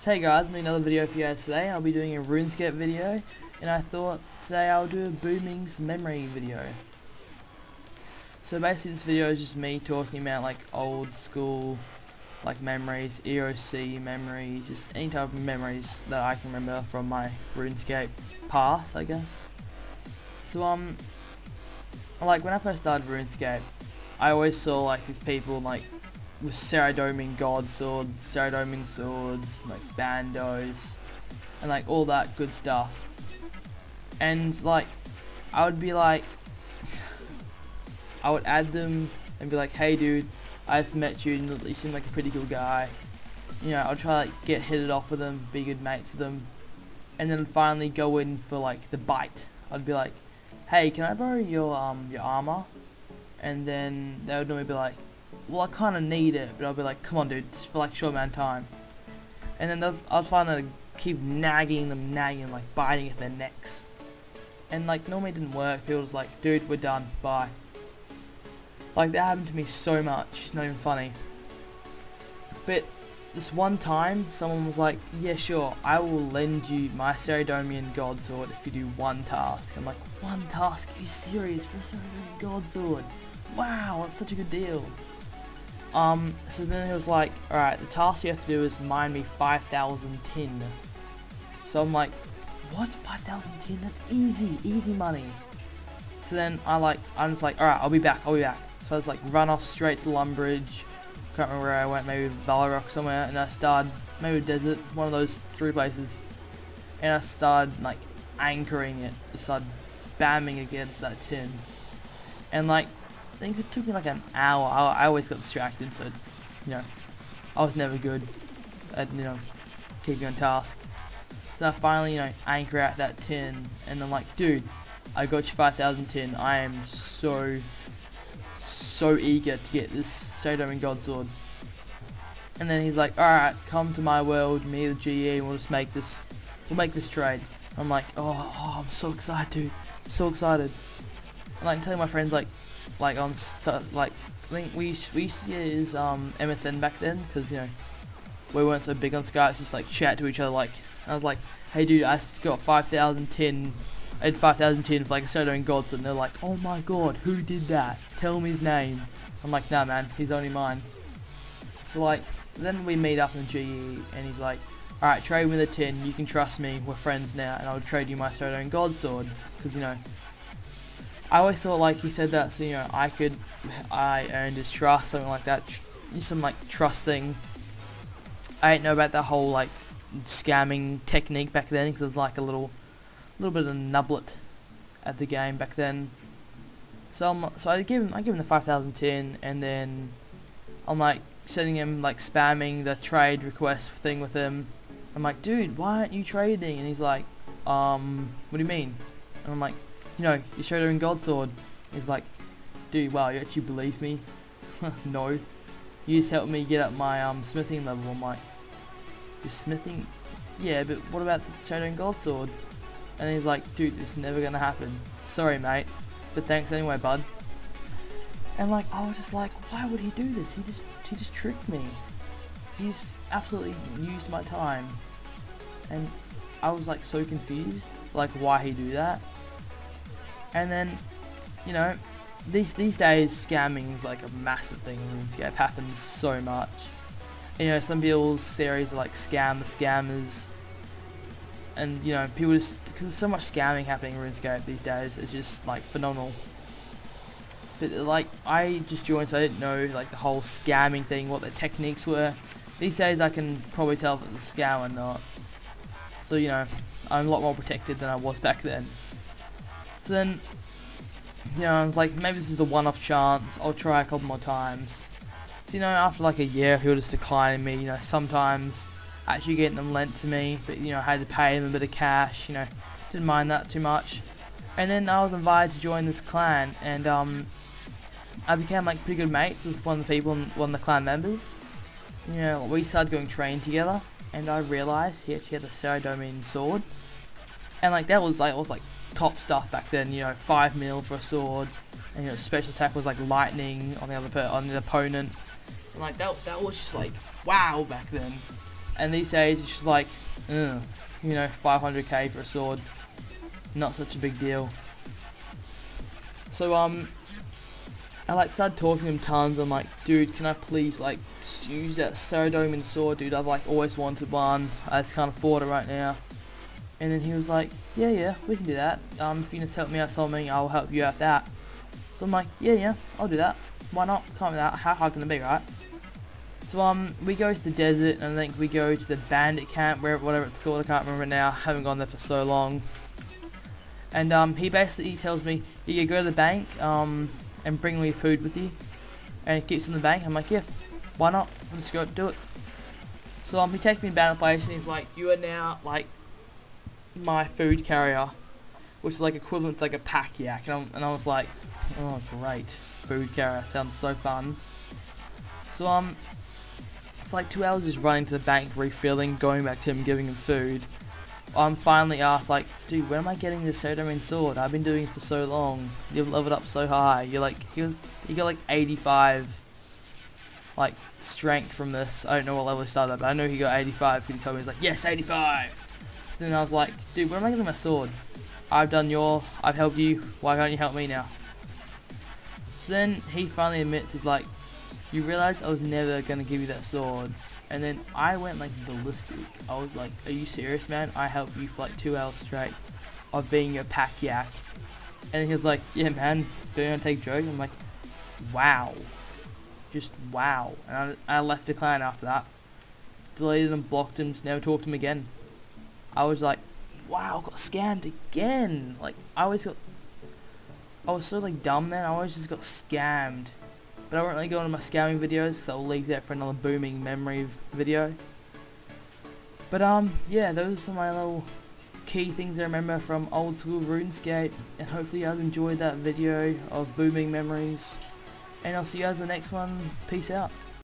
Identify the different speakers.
Speaker 1: So hey guys, I'm doing another video for you guys today. I'll be doing a RuneScape video, and I thought today I'll do a Booming's memory video. So basically this video is just me talking about like old school like memories, EOC memories, just any type of memories that I can remember from my RuneScape past, I guess. So like when I first started RuneScape, I always saw like these people like with Saradomin God swords, Saradomin swords, like bandos, and like all that good stuff. And like, I would be like, I would add them and be like, hey dude, I just met you and you seem like a pretty cool guy. You know, I'll try to like get hit it off with them, be good mates with them, and then finally go in for like the bite. I'd be like, hey, can I borrow your armor? And then they would normally be like, well, I kind of need it, but I'll be like, come on dude, just for like a short amount of time. And then I'll find to keep nagging them, like biting at their necks. And like normally it didn't work. People was like, dude, we're done, bye. Like that happened to me so much, it's not even funny. But this one time, someone was like, yeah sure, I will lend you my Saradomin God Sword if you do one task. I'm like, one task? Are you serious? For a Saradomin God Sword? Wow, that's such a good deal. So then he was like, alright, the task you have to do is mine me 5,000 tin. So I'm like, what? 5,000 tin? That's easy money. So then I'm just like, alright, I'll be back. So I was like, run off straight to Lumbridge. Can't remember where I went, maybe Valorock somewhere, and I started, maybe Desert, one of those three places. And I started like anchoring it, just started bamming against that tin. And like, I think it took me like an hour. I always got distracted, so you know, I was never good at keeping on task. So I finally anchor out that tin, and I'm like, dude, I got you 5,000 tin. I am so eager to get this Saradomin God Sword. And then he's like, alright, come to my world, me the GE, and we'll make this trade. I'm like, oh, I'm so excited, dude, so excited. And like telling my friends I think we used to use MSN back then, because we weren't so big on Skype, just like chat to each other. Like I was like, hey dude, I just got 5,000 tin. I had 5,000 tin for like a Saradomin God Sword, and they're like, oh my god, who did that? Tell me his name. I'm like, nah man, he's only mine. So like, then we meet up in GE, and he's like, alright, trade me the tin, you can trust me, we're friends now, and I'll trade you my Saradomin God Sword, because I always thought like he said that so I earned his trust, something like that, some like trust thing. I didn't know about that whole like scamming technique back then, because it was like a little bit of a nublet at the game back then. So I give him the 5,000 tin, and then I'm like sending him like spamming the trade request thing with him. I'm like, dude, why aren't you trading? And he's like, what do you mean? And I'm like, you showed her in God Sword. He's like, dude, wow, you actually believe me? No, you just helped me get up my smithing level. I'm like, you're smithing? Yeah, but what about the Saradomin God Sword? And he's like, dude, it's never gonna happen. Sorry, mate, but thanks anyway, bud. And like, I was just like, why would he do this? He just tricked me. He's absolutely used my time, and I was like so confused, like why he do that. And then, these days scamming is like a massive thing in RuneScape. Happens so much. Some people's series are like Scam the Scammers, and people just, because there's so much scamming happening in RuneScape these days, it's just like phenomenal. But like, I just joined, so I didn't know like the whole scamming thing, what the techniques were. These days I can probably tell if it's a scam or not. So I'm a lot more protected than I was back then. So then, I was like, maybe this is the one-off chance, I'll try a couple more times. So after like a year, he'll just decline me, sometimes actually getting them lent to me, but I had to pay him a bit of cash, didn't mind that too much. And then I was invited to join this clan, and I became like pretty good mates with one of the people, one of the clan members. We started going train together, and I realised he actually had a Saradomin sword, and like that was like top stuff back then. 5 mil for a sword, and special attack was like lightning on the other on the opponent, and like that was just like wow back then. And these days it's just like, you know, 500k for a sword, not such a big deal. So I like started talking to him tons. I'm like, dude, can I please like just use that Sodoming sword, dude? I've like always wanted one. I just can't afford it right now. And then he was like, yeah, we can do that. If you just help me out something, I'll help you out that. So I'm like, yeah, I'll do that. Why not? Can't be that. How hard can it be, right? So we go to the desert, and I think we go to the bandit camp, whatever it's called. I can't remember now. I haven't gone there for so long. And he basically tells me, you can go to the bank, and bring all your food with you, and it keeps in the bank. I'm like, yeah, why not? Let's go do it. So he takes me down a place, and he's like, you are now like my food carrier, which is like equivalent to like a pack yak. And I was like, oh great, food carrier sounds so fun. So for like 2 hours just running to the bank, refilling, going back to him, giving him food. I'm finally asked, like, dude, where am I getting this Sodoming sword? I've been doing it for so long. You've leveled up so high. You're like, he got like 85, like, strength from this. I don't know what level he started at, but I know he got 85 because he told me, he's like, yes, 85. So then I was like, dude, where am I getting my sword? I've helped you. Why can't you help me now? So then he finally admits, he's like, you realize I was never gonna give you that sword. And then I went like ballistic. I was like, are you serious, man? I helped you for like 2 hours straight of being a pack yak. And he was like, yeah, man, don't you want to take jokes? I'm like, wow. Just wow. And I left the clan after that. Deleted him, blocked him, just never talked to him again. I was like, wow, got scammed again. Like, I was so like dumb, man. I always just got scammed. But I won't really go into my scamming videos because I'll leave that for another booming memory video. But yeah, those are some of my little key things I remember from old school RuneScape. And hopefully you guys enjoyed that video of booming memories. And I'll see you guys in the next one. Peace out.